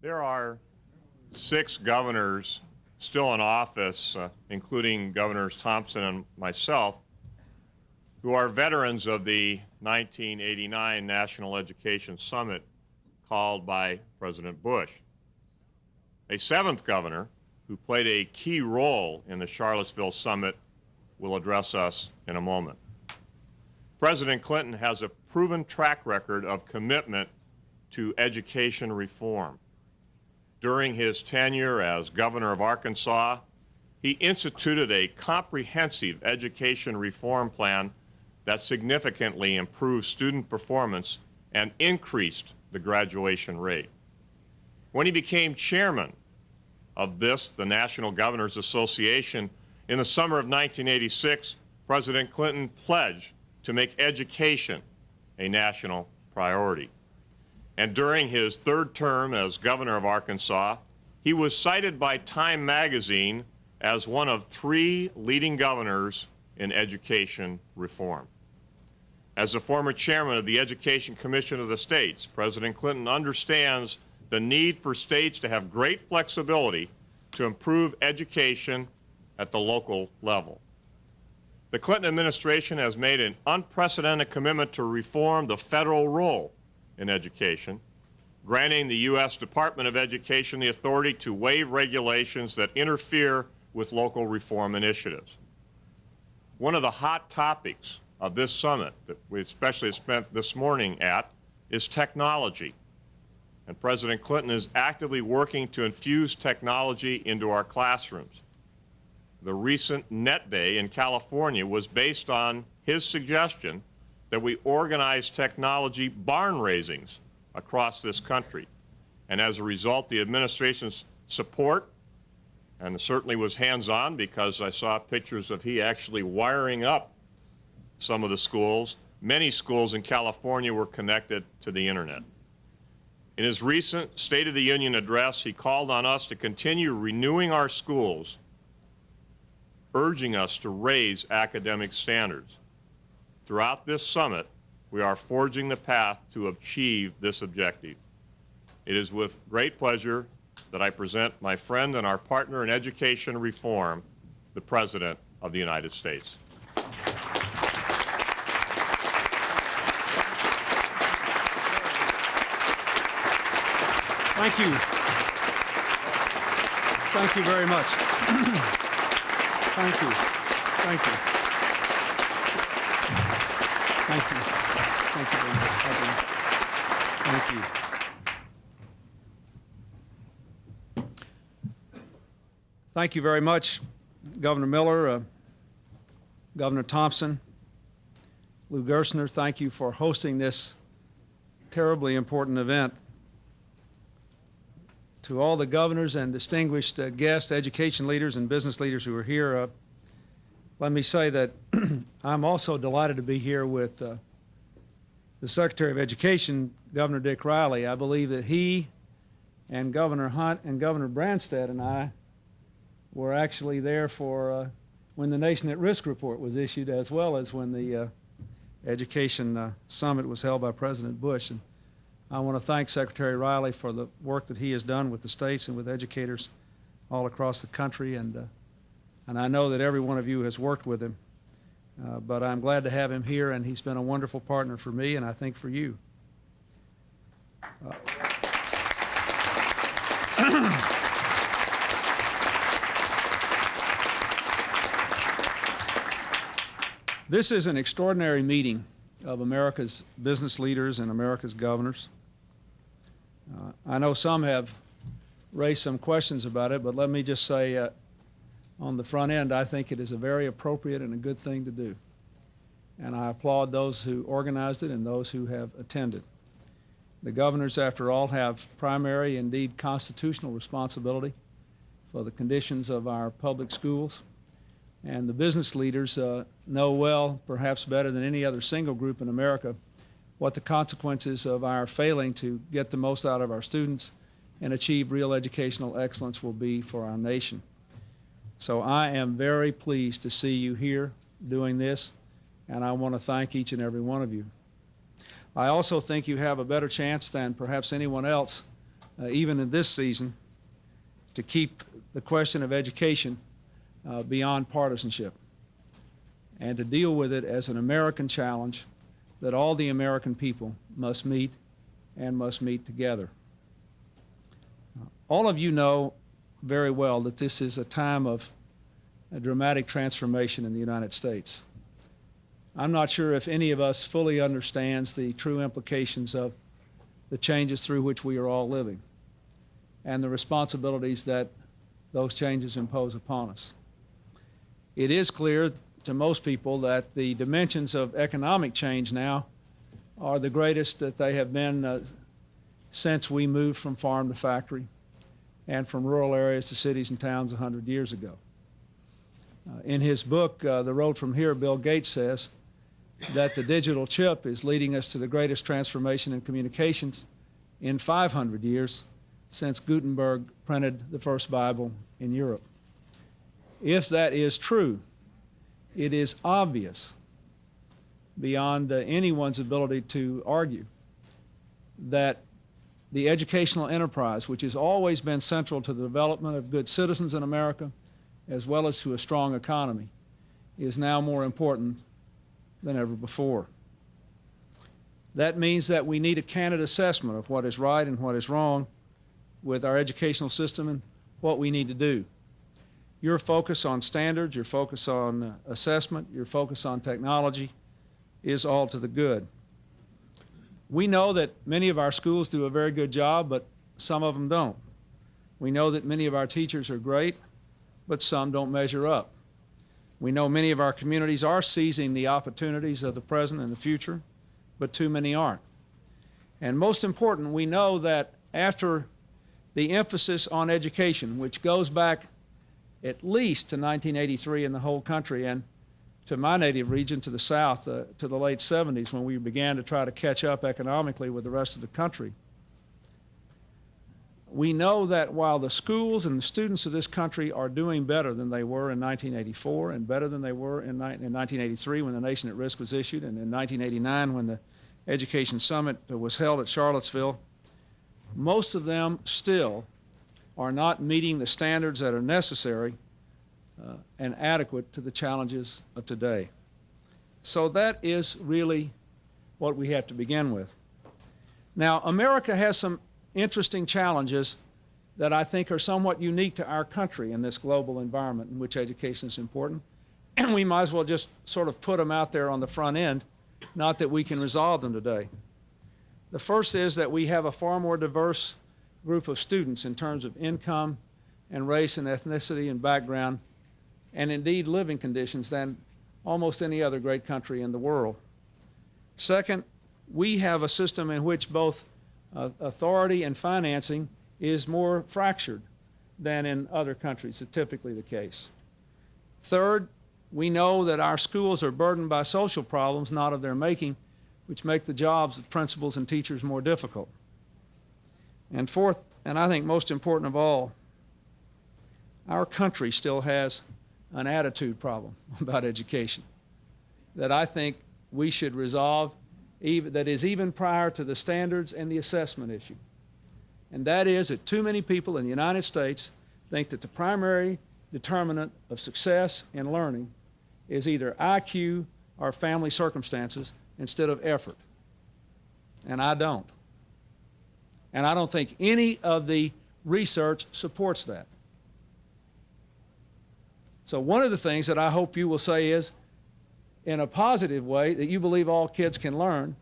There are 6 governors still in office, including Governors Thompson and myself, who are veterans of the 1989 National Education Summit called by President Bush. A 7th governor who played a key role in the Charlottesville Summit will address us in a moment. President Clinton has a proven track record of commitment to education reform. During his tenure as governor of Arkansas, he instituted a comprehensive education reform plan that significantly improved student performance and increased the graduation rate. When he became chairman of the National Governors Association, in the summer of 1986, President Clinton pledged to make education a national priority. And during his 3rd term as governor of Arkansas, he was cited by Time magazine as one of 3 leading governors in education reform. As the former chairman of the Education Commission of the States, President Clinton understands the need for states to have great flexibility to improve education at the local level. The Clinton administration has made an unprecedented commitment to reform the federal role in education, granting the U.S. Department of Education the authority to waive regulations that interfere with local reform initiatives. One of the hot topics of this summit that we especially spent this morning at is technology. And President Clinton is actively working to infuse technology into our classrooms. The recent Net Day in California was based on his suggestion that we organize technology barn raisings across this country. And as a result, the administration's support, and certainly was hands-on because I saw pictures of he actually wiring up some of the schools. Many schools in California were connected to the internet. In his recent State of the Union address, he called on us to continue renewing our schools, urging us to raise academic standards. Throughout this summit, we are forging the path to achieve this objective. It is with great pleasure that I present my friend and our partner in education reform, the President of the United States. Thank you. Thank you very much. Thank you. Thank you. Thank you. Thank you very much. Thank you. Thank you very much, Governor Miller, Governor Thompson, Lou Gerstner. Thank you for hosting this terribly important event. To all the governors and distinguished guests, education leaders and business leaders who are here, let me say that I'm also delighted to be here with the Secretary of Education, Governor Dick Riley. I believe that he and Governor Hunt and Governor Branstad and I were actually there for when the Nation at Risk report was issued, as well as when the Education Summit was held by President Bush. And I want to thank Secretary Riley for the work that he has done with the states and with educators all across the country, and I know that every one of you has worked with him, but I'm glad to have him here, and he's been a wonderful partner for me and I think for you. This is an extraordinary meeting of America's business leaders and America's governors. I know some have raised some questions about it, but let me just say on the front end, I think it is a very appropriate and a good thing to do. And I applaud those who organized it and those who have attended. The governors, after all, have primary, indeed constitutional responsibility for the conditions of our public schools. And the business leaders know well, perhaps better than any other single group in America, what the consequences of our failing to get the most out of our students and achieve real educational excellence will be for our nation. So I am very pleased to see you here doing this, and I want to thank each and every one of you. I also think you have a better chance than perhaps anyone else even in this season, to keep the question of education beyond partisanship and to deal with it as an American challenge that all the American people must meet and must meet together. All of you know very well that this is a time of a dramatic transformation in the United States. I'm not sure if any of us fully understands the true implications of the changes through which we are all living and the responsibilities that those changes impose upon us. It is clear to most people that the dimensions of economic change now are the greatest that they have been since we moved from farm to factory and from rural areas to cities and towns 100 years ago. In his book, The Road from Here, Bill Gates says that the digital chip is leading us to the greatest transformation in communications in 500 years since Gutenberg printed the first Bible in Europe. If that is true, it is obvious beyond anyone's ability to argue that the educational enterprise, which has always been central to the development of good citizens in America, as well as to a strong economy, is now more important than ever before. That means that we need a candid assessment of what is right and what is wrong with our educational system and what we need to do. Your focus on standards, your focus on assessment, your focus on technology is all to the good. We know that many of our schools do a very good job, but some of them don't. We know that many of our teachers are great, but some don't measure up. We know many of our communities are seizing the opportunities of the present and the future, but too many aren't. And most important, we know that after the emphasis on education, which goes back at least to 1983 in the whole country, and to my native region, to the south, to the late 70s, when we began to try to catch up economically with the rest of the country. We know that while the schools and the students of this country are doing better than they were in 1984 and better than they were in 1983 when the Nation at Risk was issued, and in 1989 when the Education Summit was held at Charlottesville, most of them still are not meeting the standards that are necessary and adequate to the challenges of today. So that is really what we have to begin with. Now, America has some interesting challenges that I think are somewhat unique to our country in this global environment in which education is important, and we might as well just sort of put them out there on the front end, not that we can resolve them today. The first is that we have a far more diverse group of students in terms of income and race and ethnicity and background, and indeed living conditions, than almost any other great country in the world. Second, we have a system in which both authority and financing is more fractured than in other countries. It's typically the case. Third, we know that our schools are burdened by social problems not of their making, which make the jobs of principals and teachers more difficult. And fourth, and I think most important of all, our country still has an attitude problem about education that I think we should resolve, that is even prior to the standards and the assessment issue. And that is that too many people in the United States think that the primary determinant of success in learning is either IQ or family circumstances instead of effort. And I don't. And I don't think any of the research supports that. So one of the things that I hope you will say is, in a positive way, that you believe all kids can learn,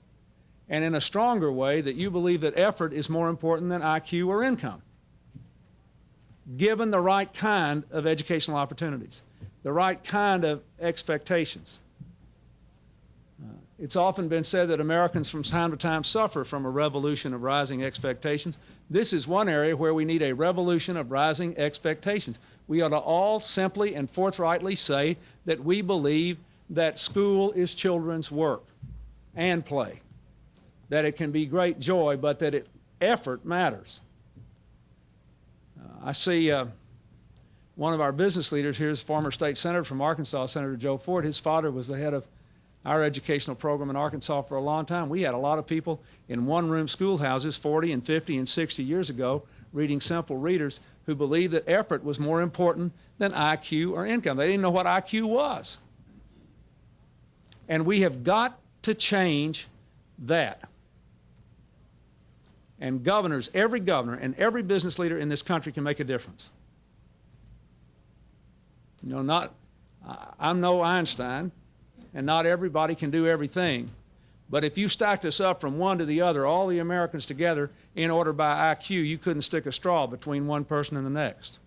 and in a stronger way, that you believe that effort is more important than IQ or income, given the right kind of educational opportunities, the right kind of expectations. It's often been said that Americans from time to time suffer from a revolution of rising expectations. This is one area where we need a revolution of rising expectations. We ought to all simply and forthrightly say that we believe that school is children's work and play, that it can be great joy, but that effort matters. I see one of our business leaders here is former state senator from Arkansas, Senator Joe Ford. His father was the head of our educational program in Arkansas for a long time. We had a lot of people in one-room schoolhouses 40 and 50 and 60 years ago reading simple readers who believed that effort was more important than IQ or income. They didn't know what IQ was. And we have got to change that. And governors, every governor and every business leader in this country can make a difference. You know, I'm no Einstein, and not everybody can do everything. But if you stacked us up from one to the other, all the Americans together, in order by IQ, you couldn't stick a straw between one person and the next.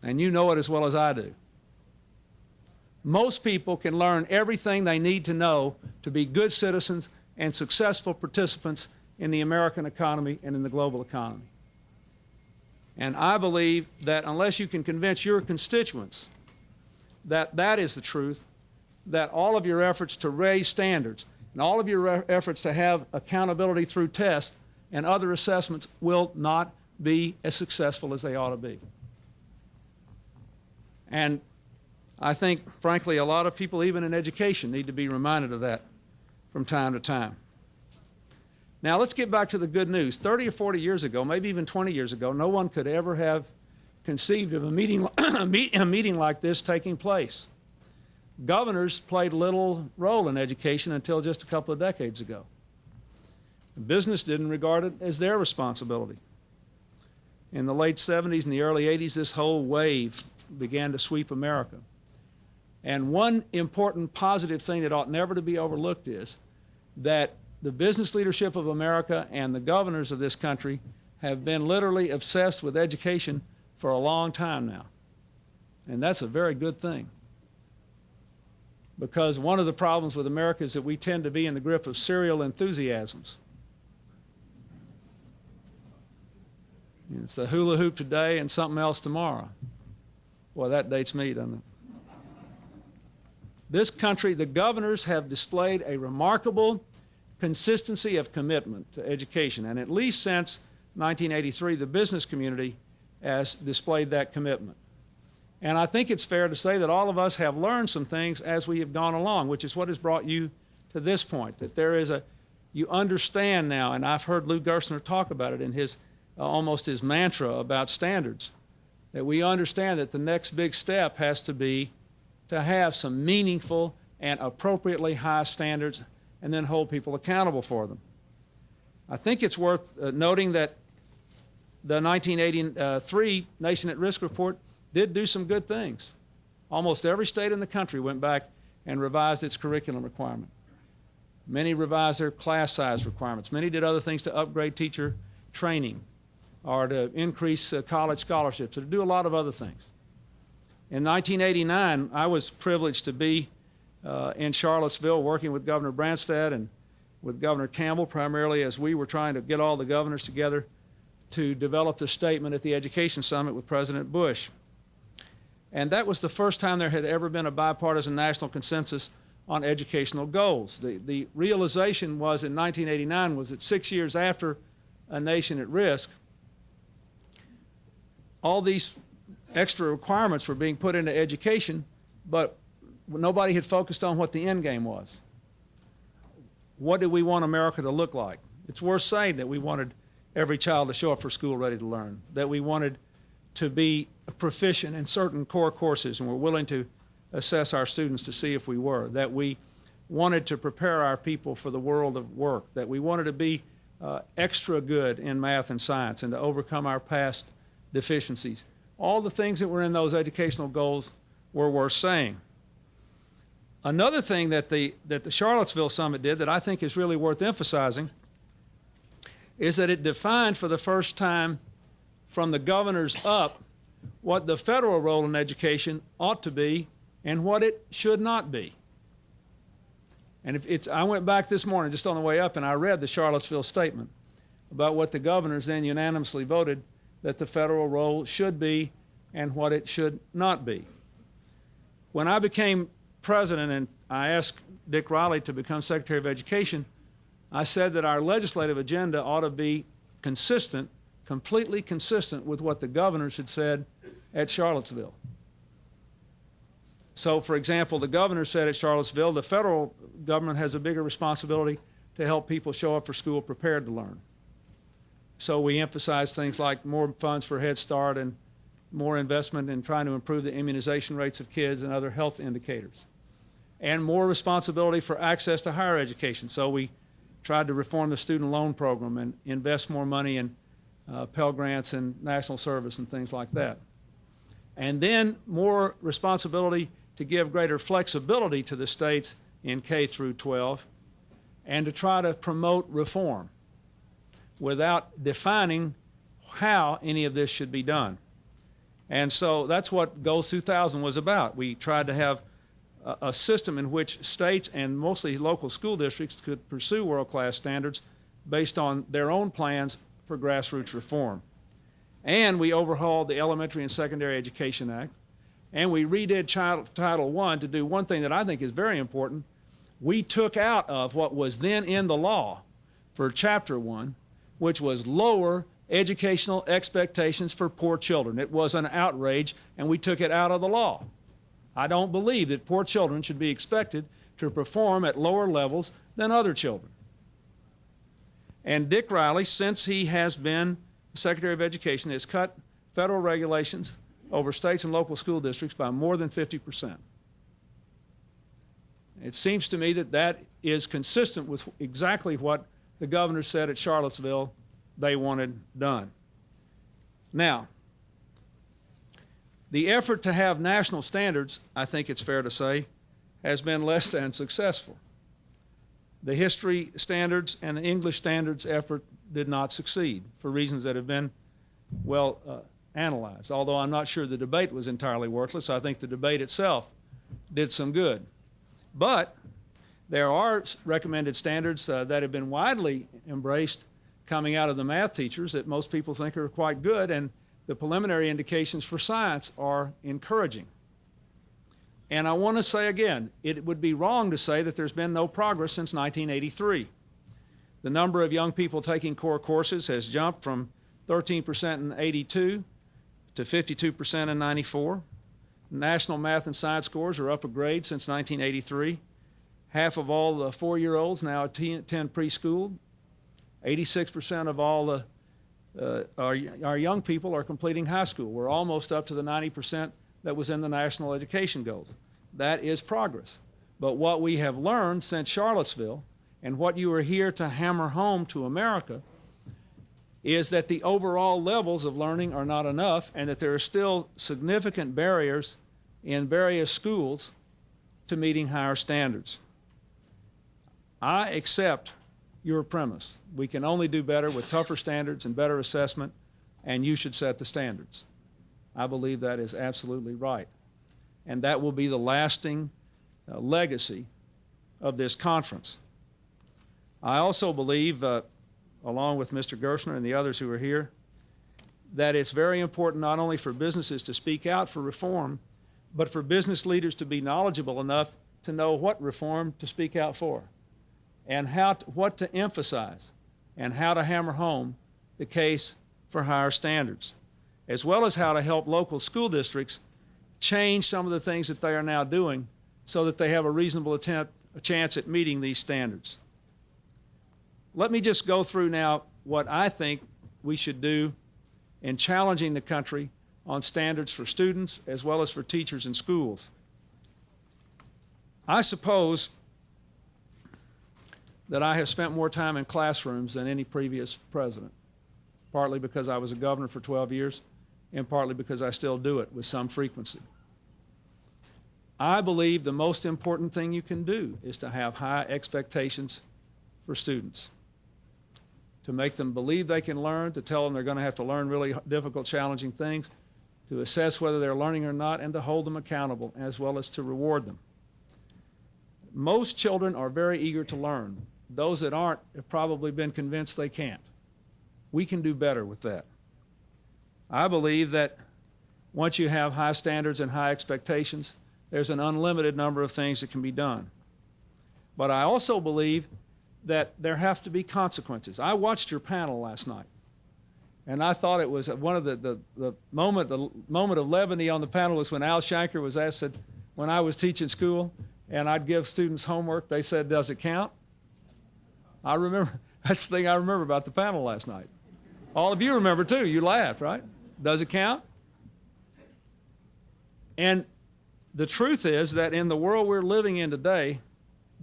And you know it as well as I do. Most people can learn everything they need to know to be good citizens and successful participants in the American economy and in the global economy. And I believe that unless you can convince your constituents that that is the truth, that all of your efforts to raise standards and all of your efforts to have accountability through tests and other assessments will not be as successful as they ought to be. And I think, frankly, a lot of people, even in education, need to be reminded of that from time to time. Now, let's get back to the good news. 30 or 40 years ago, maybe even 20 years ago, no one could ever have conceived of a meeting like this taking place. Governors played little role in education until just a couple of decades ago. Business didn't regard it as their responsibility. In the late 70s and the early 80s, this whole wave began to sweep America. And one important positive thing that ought never to be overlooked is that the business leadership of America and the governors of this country have been literally obsessed with education for a long time now. And that's a very good thing. Because one of the problems with America is that we tend to be in the grip of serial enthusiasms. It's a hula hoop today and something else tomorrow. Boy, that dates me, doesn't it? This country, the governors have displayed a remarkable consistency of commitment to education. And at least since 1983, the business community has displayed that commitment. And I think it's fair to say that all of us have learned some things as we have gone along, which is what has brought you to this point, that there is you understand now, and I've heard Lou Gerstner talk about it in his, almost his mantra about standards, that we understand that the next big step has to be to have some meaningful and appropriately high standards and then hold people accountable for them. I think it's worth noting that the 1983 Nation at Risk report did do some good things. Almost every state in the country went back and revised its curriculum requirement. Many revised their class size requirements. Many did other things to upgrade teacher training or to increase college scholarships or to do a lot of other things. In 1989, I was privileged to be in Charlottesville working with Governor Branstad and with Governor Campbell, primarily as we were trying to get all the governors together to develop the statement at the Education Summit with President Bush. And that was the first time there had ever been a bipartisan national consensus on educational goals. The realization was in 1989 was that 6 years after A Nation at Risk, all these extra requirements were being put into education, but nobody had focused on what the end game was. What do we want America to look like? It's worth saying that we wanted every child to show up for school ready to learn, that we wanted to be proficient in certain core courses and we're willing to assess our students to see if we were, that we wanted to prepare our people for the world of work, that we wanted to be extra good in math and science and to overcome our past deficiencies. All the things that were in those educational goals were worth saying. Another thing that the Charlottesville Summit did that I think is really worth emphasizing is that it defined for the first time from the governors up what the federal role in education ought to be and what it should not be. And I went back this morning just on the way up and I read the Charlottesville statement about what the governors then unanimously voted that the federal role should be and what it should not be. When I became president and I asked Dick Riley to become Secretary of Education, I said that our legislative agenda ought to be consistent, completely consistent with what the governors had said at Charlottesville. So, for example, the governor said at Charlottesville, the federal government has a bigger responsibility to help people show up for school prepared to learn. So we emphasize things like more funds for Head Start and more investment in trying to improve the immunization rates of kids and other health indicators. And more responsibility for access to higher education. So we tried to reform the student loan program and invest more money in Pell Grants and national service and things like that. And then more responsibility to give greater flexibility to the states in K through 12 and to try to promote reform without defining how any of this should be done. And so that's what Goals 2000 was about. We tried to have a system in which states and mostly local school districts could pursue world-class standards based on their own plans for grassroots reform. And we overhauled the Elementary and Secondary Education Act, and we redid Title I to do one thing that I think is very important. We took out of what was then in the law for Chapter 1, which was lower educational expectations for poor children. It was an outrage, and we took it out of the law. I don't believe that poor children should be expected to perform at lower levels than other children. And Dick Riley, since he has been Secretary of Education, has cut federal regulations over states and local school districts by more than 50%. It seems to me that that is consistent with exactly what the governor said at Charlottesville they wanted done. Now, the effort to have national standards, I think it's fair to say, has been less than successful. The history standards and the English standards effort did not succeed for reasons that have been well analyzed. Although I'm not sure the debate was entirely worthless, I think the debate itself did some good. But there are recommended standards that have been widely embraced coming out of the math teachers that most people think are quite good, and the preliminary indications for science are encouraging. And I want to say again, it would be wrong to say that there's been no progress since 1983. The number of young people taking core courses has jumped from 13% in '82 to 52% in '94. National math and science scores are up a grade since 1983. Half of all the 4-year-olds now attend preschool. 86% of all our young people are completing high school. We're almost up to the 90% that was in the national education goals. That is progress. But what we have learned since Charlottesville, and what you are here to hammer home to America, is that the overall levels of learning are not enough, and that there are still significant barriers in various schools to meeting higher standards. I accept your premise. We can only do better with tougher standards and better assessment, and you should set the standards. I believe that is absolutely right. And that will be the lasting legacy of this conference. I also believe, along with Mr. Gerstner and the others who are here, that it's very important not only for businesses to speak out for reform, but for business leaders to be knowledgeable enough to know what reform to speak out for, and what to emphasize, and how to hammer home the case for higher standards, as well as how to help local school districts change some of the things that they are now doing so that they have a reasonable chance at meeting these standards. Let me just go through now what I think we should do in challenging the country on standards for students as well as for teachers in schools. I suppose that I have spent more time in classrooms than any previous president, partly because I was a governor for 12 years and partly because I still do it with some frequency. I believe the most important thing you can do is to have high expectations for students, to make them believe they can learn, to tell them they're going to have to learn really difficult, challenging things, to assess whether they're learning or not, and to hold them accountable, as well as to reward them. Most children are very eager to learn. Those that aren't have probably been convinced they can't. We can do better with that. I believe that once you have high standards and high expectations, there's an unlimited number of things that can be done. But I also believe that there have to be consequences. I watched your panel last night, and I thought it was one of the moment of levity on the panel was when Al Shanker was asked, said, when I was teaching school and I'd give students homework, they said, "Does it count?" I remember, that's the thing I remember about the panel last night. All of you remember too. You laughed, right? Does it count? And the truth is that in the world we're living in today,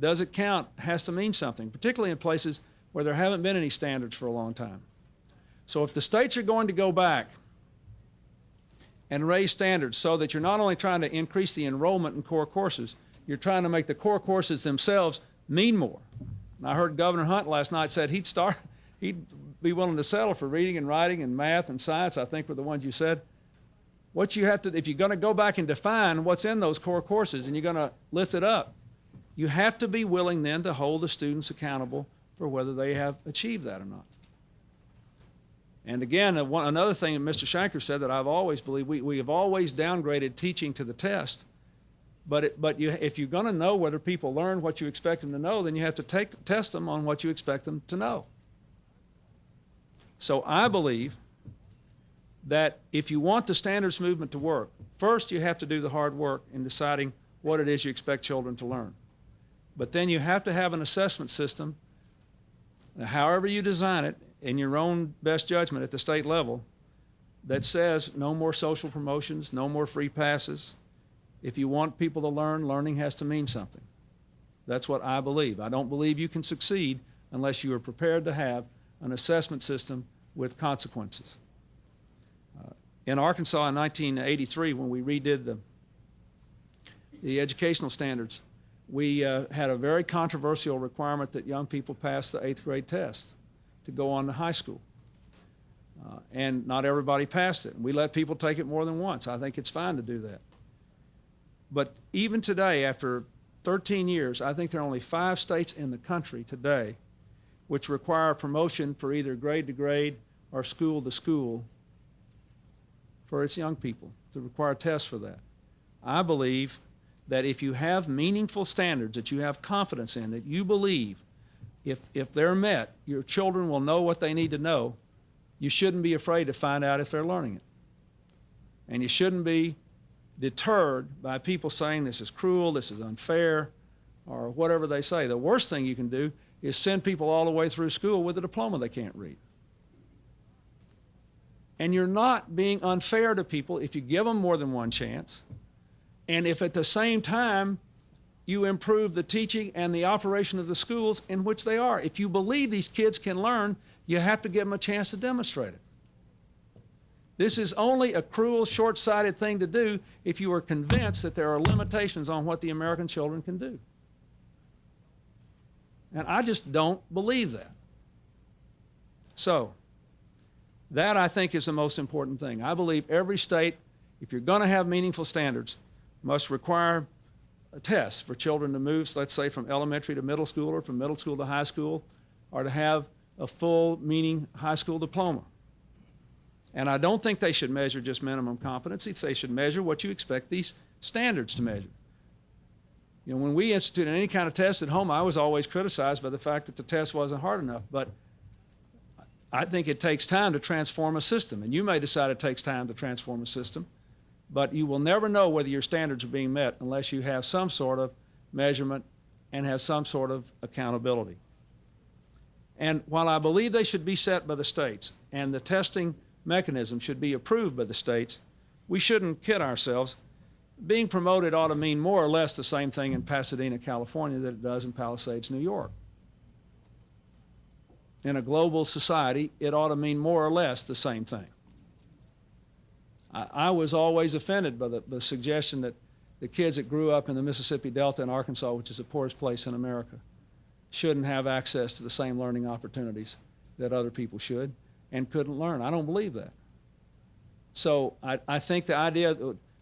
does it count has to mean something, particularly in places where there haven't been any standards for a long time. So if the states are going to go back and raise standards so that you're not only trying to increase the enrollment in core courses, you're trying to make the core courses themselves mean more. And I heard Governor Hunt last night said he'd be willing to settle for reading and writing and math and science, I think were the ones you said. What you have to, if you're going to go back and define what's in those core courses and you're going to lift it up, you have to be willing then to hold the students accountable for whether they have achieved that or not. And again, another thing that Mr. Shanker said that I've always believed, we have always downgraded teaching to the test. But if you're going to know whether people learn what you expect them to know, then you have to test them on what you expect them to know. So I believe that if you want the standards movement to work, first you have to do the hard work in deciding what it is you expect children to learn. But then you have to have an assessment system, however you design it, in your own best judgment at the state level, that says no more social promotions, no more free passes. If you want people to learn, learning has to mean something. That's what I believe. I don't believe you can succeed unless you are prepared to have an assessment system with consequences. In Arkansas in 1983, when we redid the educational standards, we had a very controversial requirement that young people pass the 8th grade test to go on to high school. And not everybody passed it. We let people take it more than once. I think it's fine to do that. But even today, after 13 years, I think there are only 5 states in the country today which require promotion for either grade to grade or school to school for its young people, to require tests for that. I believe that if you have meaningful standards that you have confidence in, that you believe if they're met, your children will know what they need to know, you shouldn't be afraid to find out if they're learning it. And you shouldn't be deterred by people saying this is cruel, this is unfair, or whatever they say. The worst thing you can do is send people all the way through school with a diploma they can't read. And you're not being unfair to people if you give them more than one chance, and if at the same time you improve the teaching and the operation of the schools in which they are. If you believe these kids can learn, you have to give them a chance to demonstrate it. This is only a cruel, short-sighted thing to do if you are convinced that there are limitations on what the American children can do. And I just don't believe that. So, that I think is the most important thing. I believe every state, if you're going to have meaningful standards, must require tests for children to move, let's say, from elementary to middle school or from middle school to high school, or to have a full, meaning high school diploma. And I don't think they should measure just minimum competency. They should measure what you expect these standards to measure. You know, when we instituted any kind of test at home, I was always criticized by the fact that the test wasn't hard enough. But I think it takes time to transform a system. And you may decide it takes time to transform a system. But you will never know whether your standards are being met unless you have some sort of measurement and have some sort of accountability. And while I believe they should be set by the states and the testing mechanism should be approved by the states, we shouldn't kid ourselves. Being promoted ought to mean more or less the same thing in Pasadena, California that it does in Palisades, New York. In a global society, it ought to mean more or less the same thing. I was always offended by the suggestion that the kids that grew up in the Mississippi Delta in Arkansas, which is the poorest place in America, shouldn't have access to the same learning opportunities that other people should and couldn't learn. I don't believe that. So I think the idea,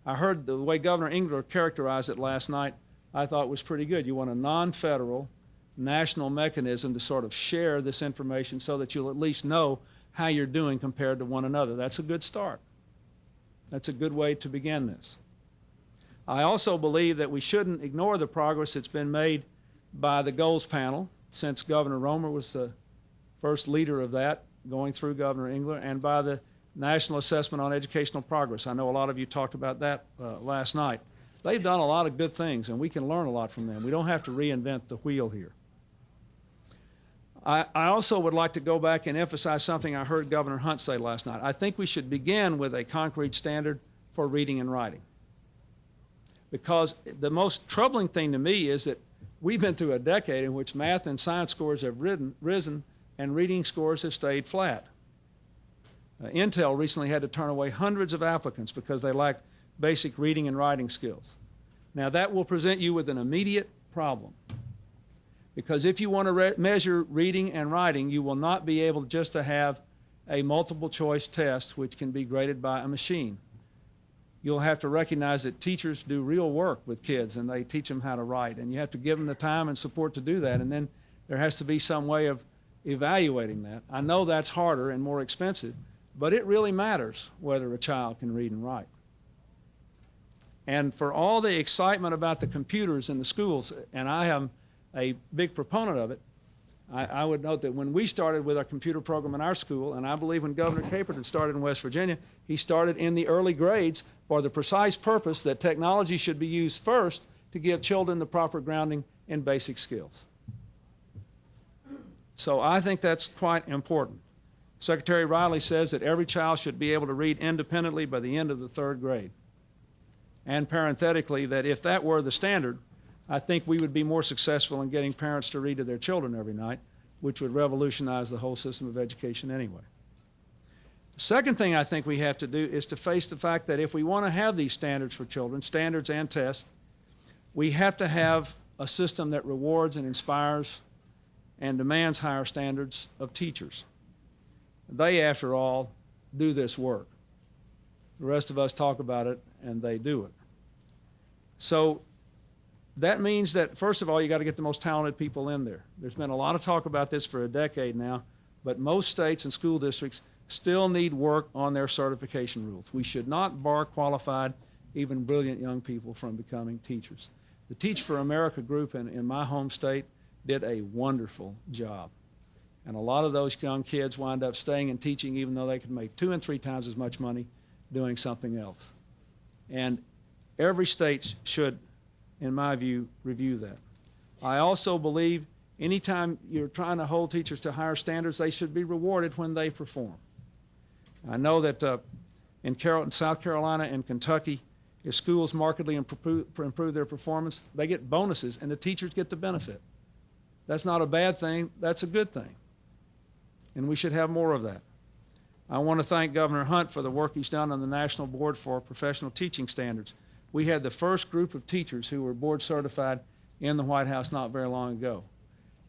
I heard the way Governor Engler characterized it last night, I thought was pretty good. You want a non-federal national mechanism to sort of share this information so that you'll at least know how you're doing compared to one another. That's a good start. That's a good way to begin this. I also believe that we shouldn't ignore the progress that's been made by the goals panel since Governor Romer was the first leader of that, going through Governor Engler, and by the National Assessment on Educational Progress. I know a lot of you talked about that last night. They've done a lot of good things, and we can learn a lot from them. We don't have to reinvent the wheel here. I also would like to go back and emphasize something I heard Governor Hunt say last night. I think we should begin with a concrete standard for reading and writing. Because the most troubling thing to me is that we've been through a decade in which math and science scores have risen and reading scores have stayed flat. Intel recently had to turn away hundreds of applicants because they lacked basic reading and writing skills. Now that will present you with an immediate problem. Because if you want to measure reading and writing, you will not be able just to have a multiple choice test which can be graded by a machine. You'll have to recognize that teachers do real work with kids and they teach them how to write, and you have to give them the time and support to do that, and then there has to be some way of evaluating that. I know that's harder and more expensive, but it really matters whether a child can read and write. And for all the excitement about the computers in the schools, and I am a big proponent of it, I would note that when we started with our computer program in our school, and I believe when Governor Caperton started in West Virginia, he started in the early grades for the precise purpose that technology should be used first to give children the proper grounding in basic skills. So I think that's quite important. Secretary Riley says that every child should be able to read independently by the end of the 3rd grade. And parenthetically, that if that were the standard, I think we would be more successful in getting parents to read to their children every night, which would revolutionize the whole system of education anyway. The second thing I think we have to do is to face the fact that if we want to have these standards for children, standards and tests, we have to have a system that rewards and inspires and demands higher standards of teachers. They, after all, do this work. The rest of us talk about it, and they do it. So that means that, first of all, you got to get the most talented people in there. There's been a lot of talk about this for a decade now, but most states and school districts still need work on their certification rules. We should not bar qualified, even brilliant young people from becoming teachers. The Teach for America group in my home state did a wonderful job. And a lot of those young kids wind up staying and teaching even though they could make 2 and 3 times as much money doing something else. And every state should, in my view, review that. I also believe anytime you're trying to hold teachers to higher standards, they should be rewarded when they perform. I know that in South Carolina and Kentucky, if schools markedly improve their performance, they get bonuses and the teachers get the benefit. That's not a bad thing, that's a good thing. And we should have more of that. I want to thank Governor Hunt for the work he's done on the National Board for Professional Teaching Standards. We had the first group of teachers who were board certified in the White House not very long ago.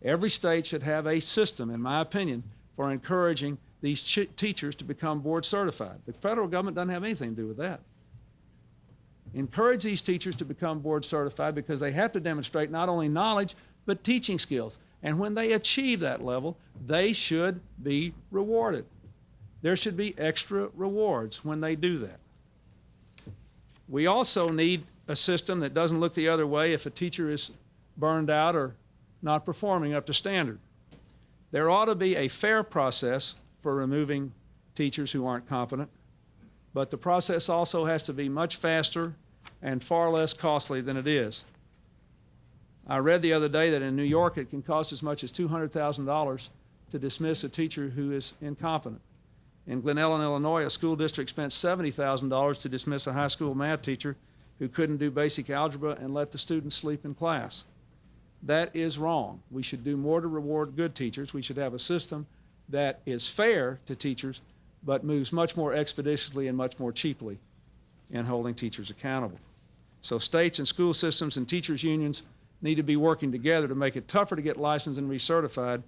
Every state should have a system, in my opinion, for encouraging these teachers to become board certified. The federal government doesn't have anything to do with that. Encourage these teachers to become board certified because they have to demonstrate not only knowledge, but teaching skills. And when they achieve that level, they should be rewarded. There should be extra rewards when they do that. We also need a system that doesn't look the other way if a teacher is burned out or not performing up to standard. There ought to be a fair process for removing teachers who aren't competent, but the process also has to be much faster and far less costly than it is. I read the other day that in New York it can cost as much as $200,000 to dismiss a teacher who is incompetent. In Glen Ellen, Illinois, a school district spent $70,000 to dismiss a high school math teacher who couldn't do basic algebra and let the students sleep in class. That is wrong. We should do more to reward good teachers. We should have a system that is fair to teachers, but moves much more expeditiously and much more cheaply in holding teachers accountable. So states and school systems and teachers' unions need to be working together to make it tougher to get licensed and recertified,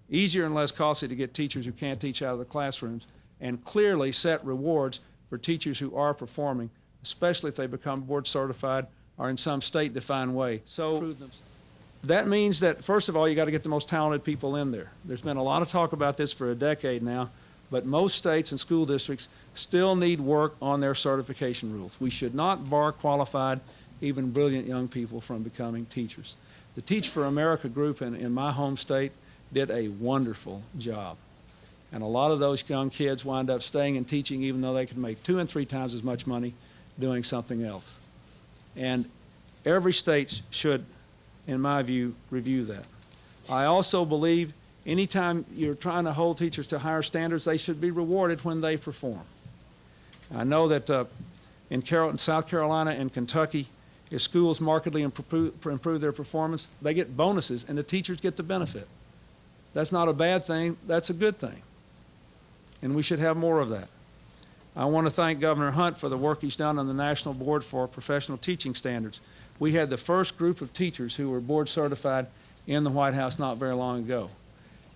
easier and less costly to get teachers who can't teach out of the classrooms, and clearly set rewards for teachers who are performing, especially if they become board certified or in some state-defined way. So that means that, first of all, you got to get the most talented people in there. There's been a lot of talk about this for a decade now, but most states and school districts still need work on their certification rules. We should not bar qualified, even brilliant young people from becoming teachers. The Teach for America group in my home state did a wonderful job. And a lot of those young kids wind up staying and teaching even though they could make 2 and 3 times as much money doing something else. And Every state should, in my view, review that. I also believe anytime you're trying to hold teachers to higher standards, they should be rewarded when they perform. I know that in South Carolina and Kentucky, if schools markedly improve their performance, they get bonuses and the teachers get the benefit. That's not a bad thing, that's a good thing. And we should have more of that. I want to thank Governor Hunt for the work he's done on the National Board for Professional Teaching Standards. We had the first group of teachers who were board certified in the White House not very long ago.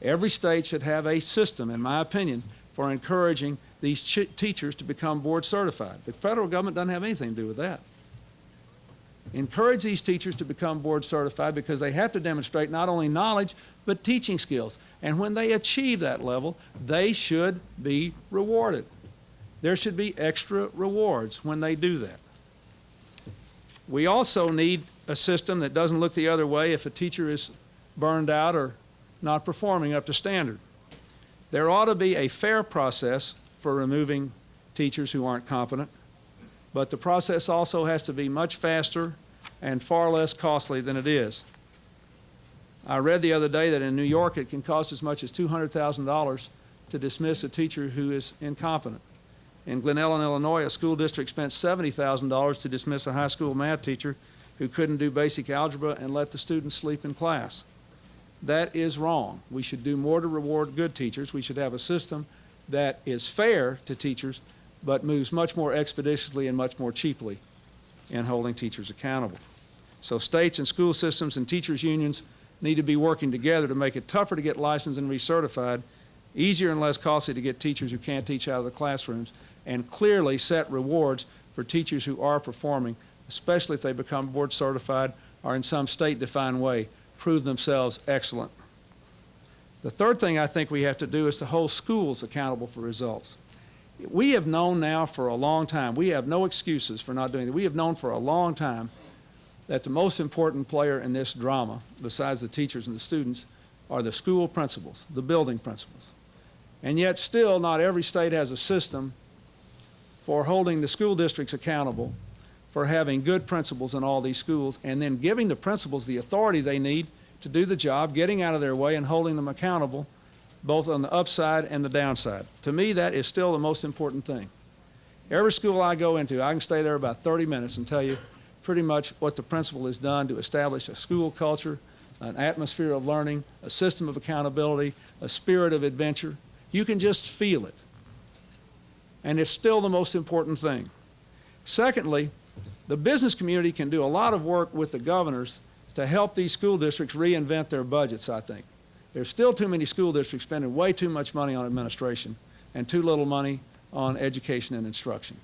Every state should have a system, in my opinion, for encouraging these teachers to become board certified. The federal government doesn't have anything to do with that. Encourage these teachers to become board certified because they have to demonstrate not only knowledge, but teaching skills. And when they achieve that level, they should be rewarded. There should be extra rewards when they do that. We also need a system that doesn't look the other way if a teacher is burned out or not performing up to standard. There ought to be a fair process for removing teachers who aren't competent, but the process also has to be much faster and far less costly than it is. I read the other day that in New York it can cost as much as $200,000 to dismiss a teacher who is incompetent. In Glen Ellen, Illinois, a school district spent $70,000 to dismiss a high school math teacher who couldn't do basic algebra and let the students sleep in class. That is wrong. We should do more to reward good teachers. We should have a system that is fair to teachers, but moves much more expeditiously and much more cheaply in holding teachers accountable. So states and school systems and teachers' unions need to be working together to make it tougher to get licensed and recertified, easier and less costly to get teachers who can't teach out of the classrooms, and clearly set rewards for teachers who are performing, especially if they become board certified or in some state-defined way prove themselves excellent. The third thing I think we have to do is to hold schools accountable for results. We have known now for a long time, we have no excuses for not doing that. We have known for a long time that the most important player in this drama, besides the teachers and the students, are the school principals, the building principals. And yet still not every state has a system for holding the school districts accountable for having good principals in all these schools and then giving the principals the authority they need to do the job, getting out of their way and holding them accountable both on the upside and the downside. To me, that is still the most important thing. Every school I go into, I can stay there about 30 minutes and tell you pretty much what the principal has done to establish a school culture, an atmosphere of learning, a system of accountability, a spirit of adventure. You can just feel it. And it's still the most important thing. Secondly, the business community can do a lot of work with the governors to help these school districts reinvent their budgets, I think. There's still too many school districts spending way too much money on administration and too little money on education and instruction.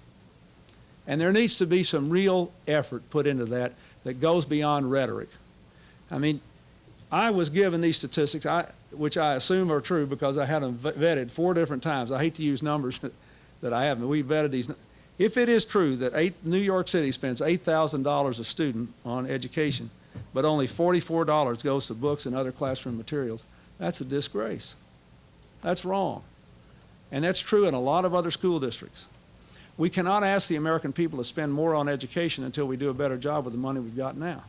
And there needs to be some real effort put into that that goes beyond rhetoric. I mean, I was given these statistics, which I assume are true because I had them vetted 4 different times. I hate to use numbers that I haven't. We vetted these. If it is true that New York City spends $8,000 a student on education, but only $44 goes to books and other classroom materials, that's a disgrace. That's wrong. And that's true in a lot of other school districts. We cannot ask the American people to spend more on education until we do a better job with the money we've got now.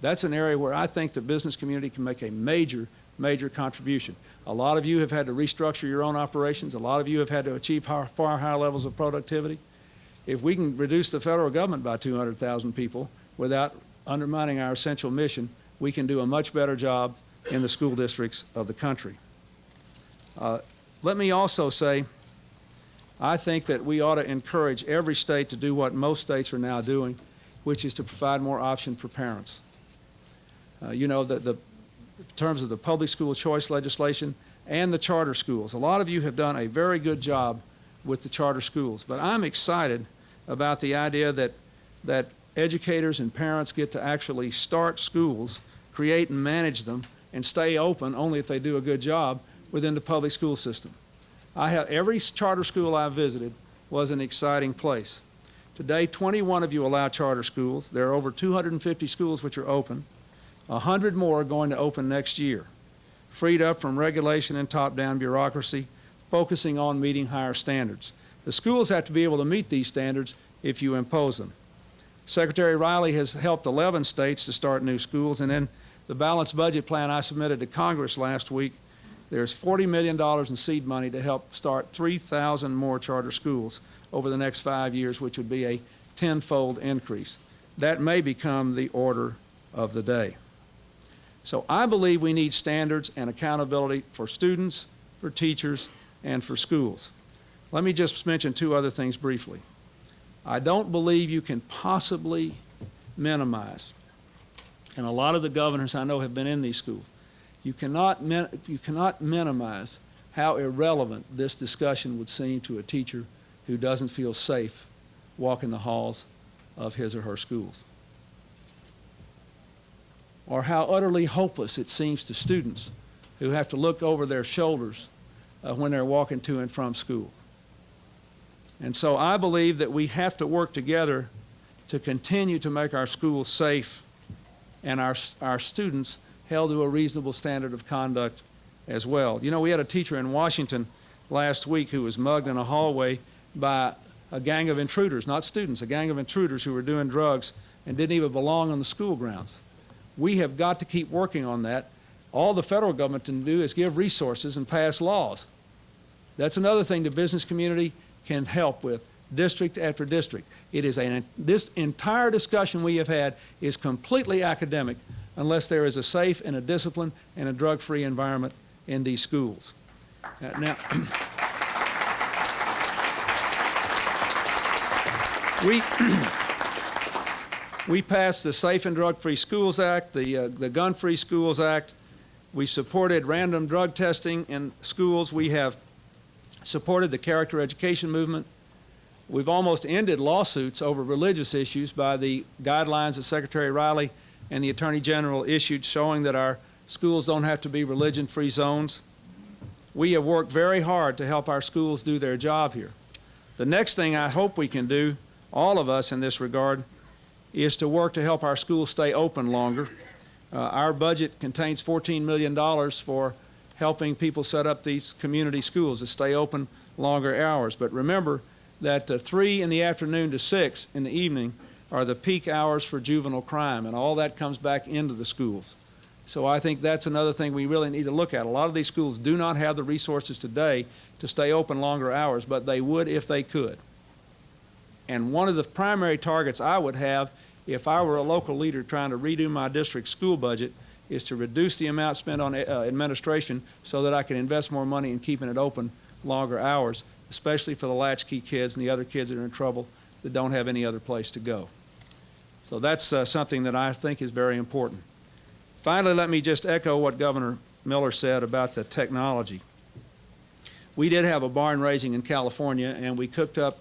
That's an area where I think the business community can make a major, major contribution. A lot of you have had to restructure your own operations. A lot of you have had to achieve far higher levels of productivity. If we can reduce the federal government by 200,000 people without undermining our essential mission, we can do a much better job in the school districts of the country. Let me also say, I think that we ought to encourage every state to do what most states are now doing, which is to provide more options for parents. You know, in terms of the public school choice legislation and the charter schools, a lot of you have done a very good job with the charter schools, but I'm excited about the idea that educators and parents get to actually start schools, create and manage them, and stay open only if they do a good job within the public school system. Every charter school I visited was an exciting place. Today, 21 of you allow charter schools. There are over 250 schools which are open. 100 more are going to open next year, freed up from regulation and top-down bureaucracy, focusing on meeting higher standards. The schools have to be able to meet these standards if you impose them. Secretary Riley has helped 11 states to start new schools, and in the balanced budget plan I submitted to Congress last week, there's $40 million in seed money to help start 3,000 more charter schools over the next 5 years, which would be a tenfold increase. That may become the order of the day. So I believe we need standards and accountability for students, for teachers, and for schools. Let me just mention two other things briefly. I don't believe you can possibly minimize, and a lot of the governors I know have been in these schools, you cannot minimize how irrelevant this discussion would seem to a teacher who doesn't feel safe walking the halls of his or her schools. Or how utterly hopeless it seems to students who have to look over their shoulders when they're walking to and from school. And so I believe that we have to work together to continue to make our schools safe and our students held to a reasonable standard of conduct as well. You know, we had a teacher in Washington last week who was mugged in a hallway by a gang of intruders, not students, a gang of intruders who were doing drugs and didn't even belong on the school grounds. We have got to keep working on that. All the federal government can do is give resources and pass laws. That's another thing the business community can help with, district after district. It is this entire discussion we have had is completely academic unless there is a safe and a disciplined and a drug-free environment in these schools. Now, we passed the Safe and Drug-Free Schools Act, the Gun-Free Schools Act. We supported random drug testing in schools. We have supported the character education movement. We've almost ended lawsuits over religious issues by the guidelines that Secretary Riley and the Attorney General issued showing that our schools don't have to be religion-free zones. We have worked very hard to help our schools do their job here. The next thing I hope we can do, all of us in this regard, is to work to help our schools stay open longer. Our budget contains $14 million for helping people set up these community schools to stay open longer hours. But remember that 3 in the afternoon to 6 in the evening are the peak hours for juvenile crime, and all that comes back into the schools. So I think that's another thing we really need to look at. A lot of these schools do not have the resources today to stay open longer hours, but they would if they could. And one of the primary targets I would have if I were a local leader trying to redo my district school budget is to reduce the amount spent on administration so that I can invest more money in keeping it open longer hours, especially for the latchkey kids and the other kids that are in trouble that don't have any other place to go. So that's something that I think is very important. Finally, let me just echo what Governor Miller said about the technology. We did have a barn raising in California, and we cooked up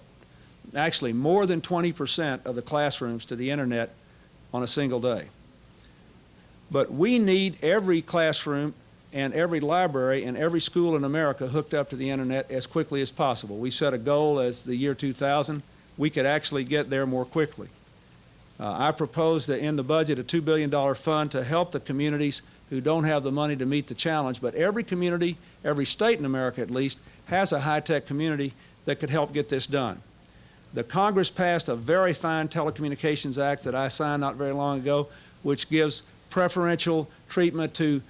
actually more than 20% of the classrooms to the internet on a single day. But we need every classroom and every library and every school in America hooked up to the internet as quickly as possible. We set a goal as the year 2000. We could actually get there more quickly. I proposed that in the budget a $2 billion fund to help the communities who don't have the money to meet the challenge, but every community, every state in America at least, has a high-tech community that could help get this done. The Congress passed a very fine Telecommunications Act that I signed not very long ago, which gives preferential treatment to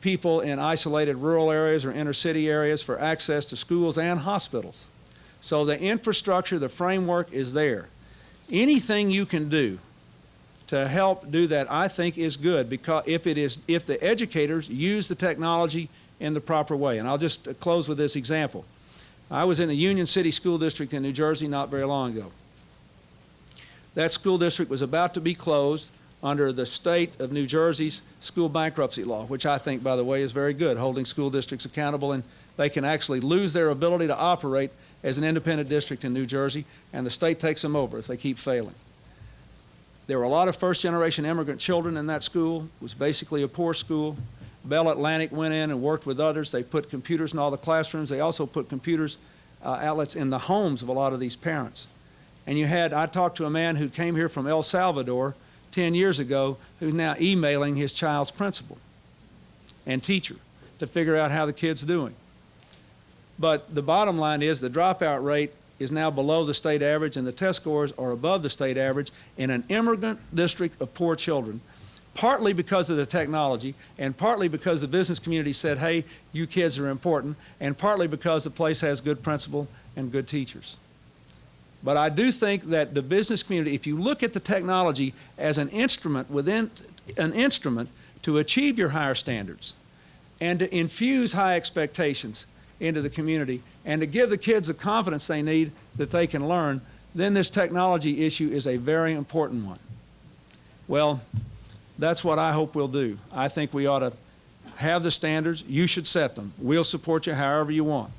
people in isolated rural areas or inner city areas for access to schools and hospitals. So the infrastructure, the framework is there. Anything you can do to help do that, I think, is good, because if the educators use the technology in the proper way. And I'll just close with this example. I was in the Union City School District in New Jersey not very long ago. That school district was about to be closed under the state of New Jersey's school bankruptcy law, which I think, by the way, is very good, holding school districts accountable, and they can actually lose their ability to operate as an independent district in New Jersey, and the state takes them over if they keep failing. There were a lot of first-generation immigrant children in that school. It was basically a poor school. Bell Atlantic went in and worked with others. They put computers in all the classrooms. They also put computers outlets in the homes of a lot of these parents. And I talked to a man who came here from El Salvador 10 years ago who's now emailing his child's principal and teacher to figure out how the kid's doing. But the bottom line is the dropout rate is now below the state average, and the test scores are above the state average in an immigrant district of poor children, partly because of the technology, and partly because the business community said, hey, you kids are important, and partly because the place has good principal and good teachers. But I do think that the business community, if you look at the technology as an instrument to achieve your higher standards and to infuse high expectations into the community and to give the kids the confidence they need that they can learn, then this technology issue is a very important one. Well, that's what I hope we'll do. I think we ought to have the standards. You should set them. We'll support you however you want.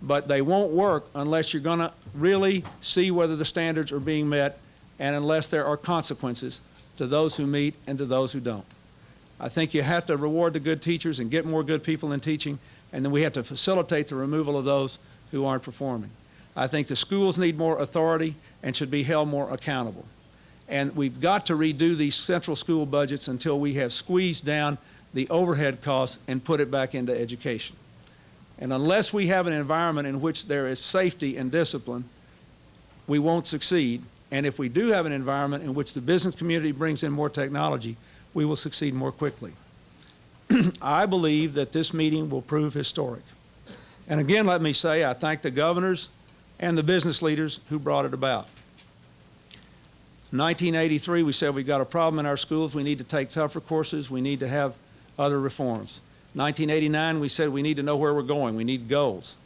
But they won't work unless you're going to really see whether the standards are being met and unless there are consequences to those who meet and to those who don't. I think you have to reward the good teachers and get more good people in teaching, and then we have to facilitate the removal of those who aren't performing. I think the schools need more authority and should be held more accountable. And we've got to redo these central school budgets until we have squeezed down the overhead costs and put it back into education. And unless we have an environment in which there is safety and discipline, we won't succeed. And if we do have an environment in which the business community brings in more technology, we will succeed more quickly. I believe that this meeting will prove historic. And again, let me say, I thank the governors and the business leaders who brought it about. In 1983, we said we've got a problem in our schools. We need to take tougher courses. We need to have other reforms. 1989, we said we need to know where we're going. We need goals.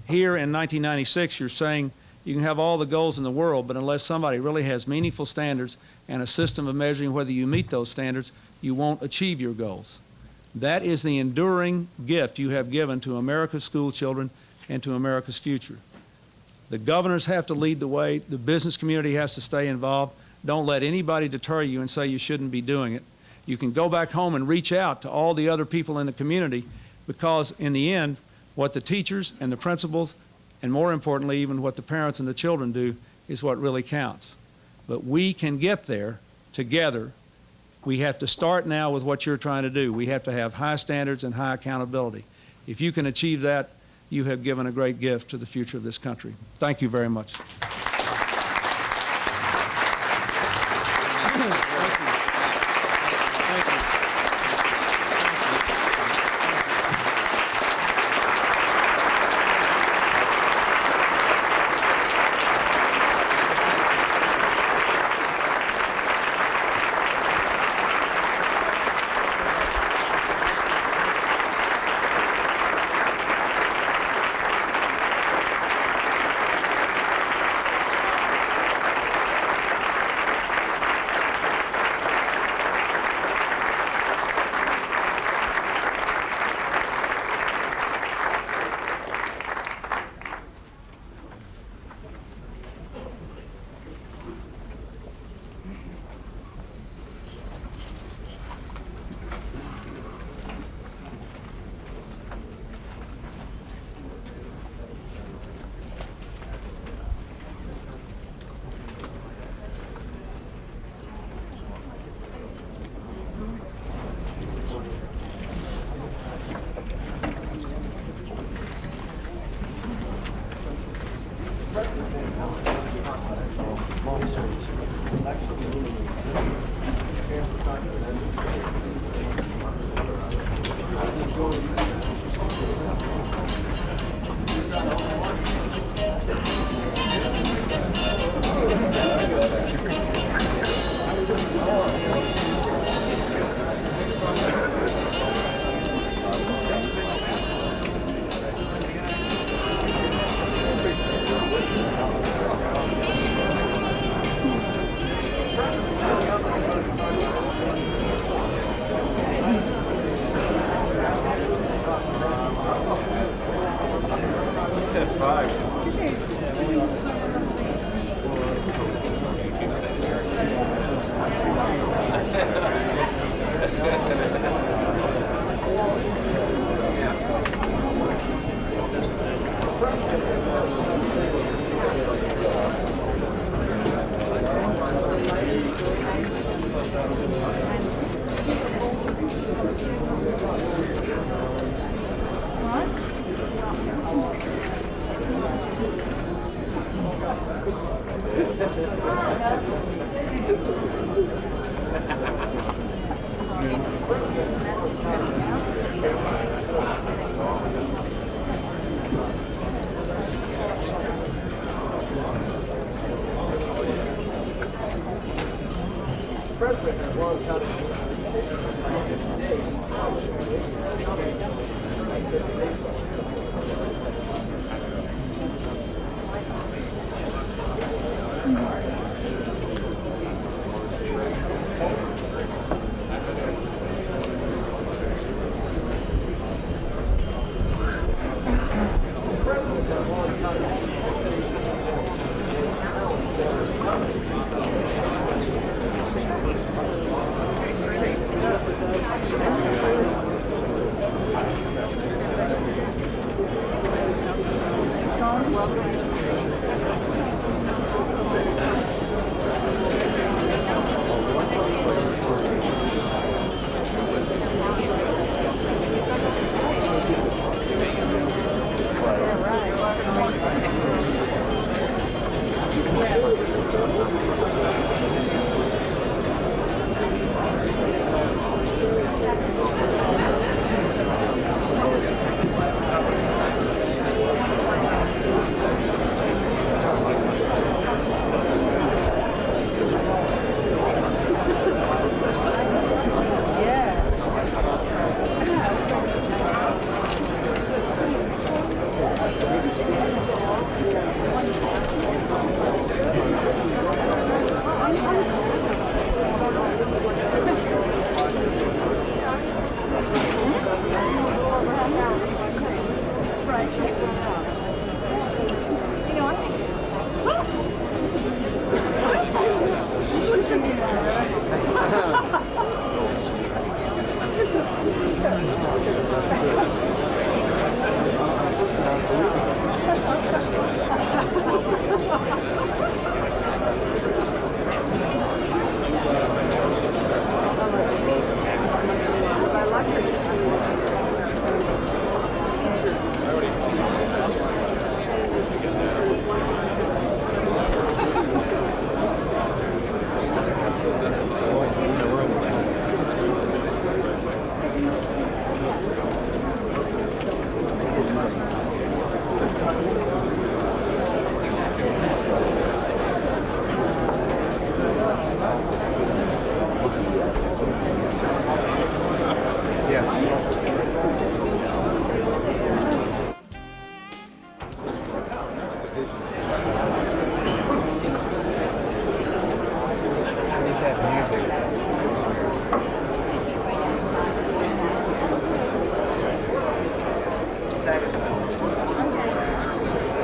Here in 1996, you're saying you can have all the goals in the world, but unless somebody really has meaningful standards and a system of measuring whether you meet those standards, you won't achieve your goals. That is the enduring gift you have given to America's school children and to America's future. The governors have to lead the way. The business community has to stay involved. Don't let anybody deter you and say you shouldn't be doing it. You can go back home and reach out to all the other people in the community, because in the end, what the teachers and the principals, and more importantly, even what the parents and the children do, is what really counts. But we can get there together. We have to start now with what you're trying to do. We have to have high standards and high accountability. If you can achieve that, you have given a great gift to the future of this country. Thank you very much.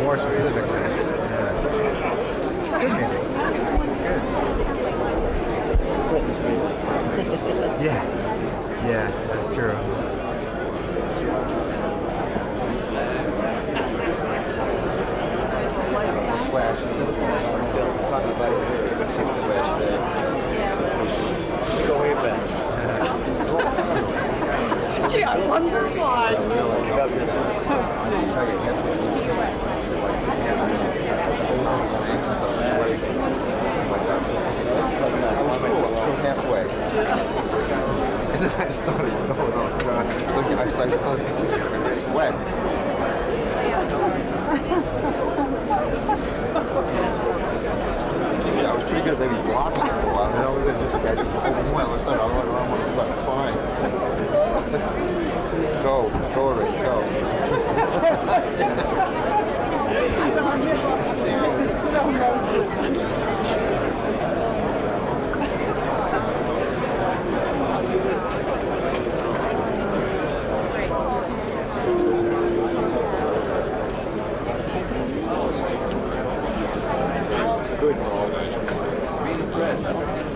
More specifically, yes. It's good music. It's good. Yeah, that's true. Flash, just talking about it too. Flash there. Go way back. Gee, I wonder why. Halfway. And then I started going on. So I started to sweat. Yeah, I was pretty good at maybe blocking for a while. And then just got well, let's start. I want to start fine. Go already, Good.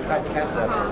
Catch that.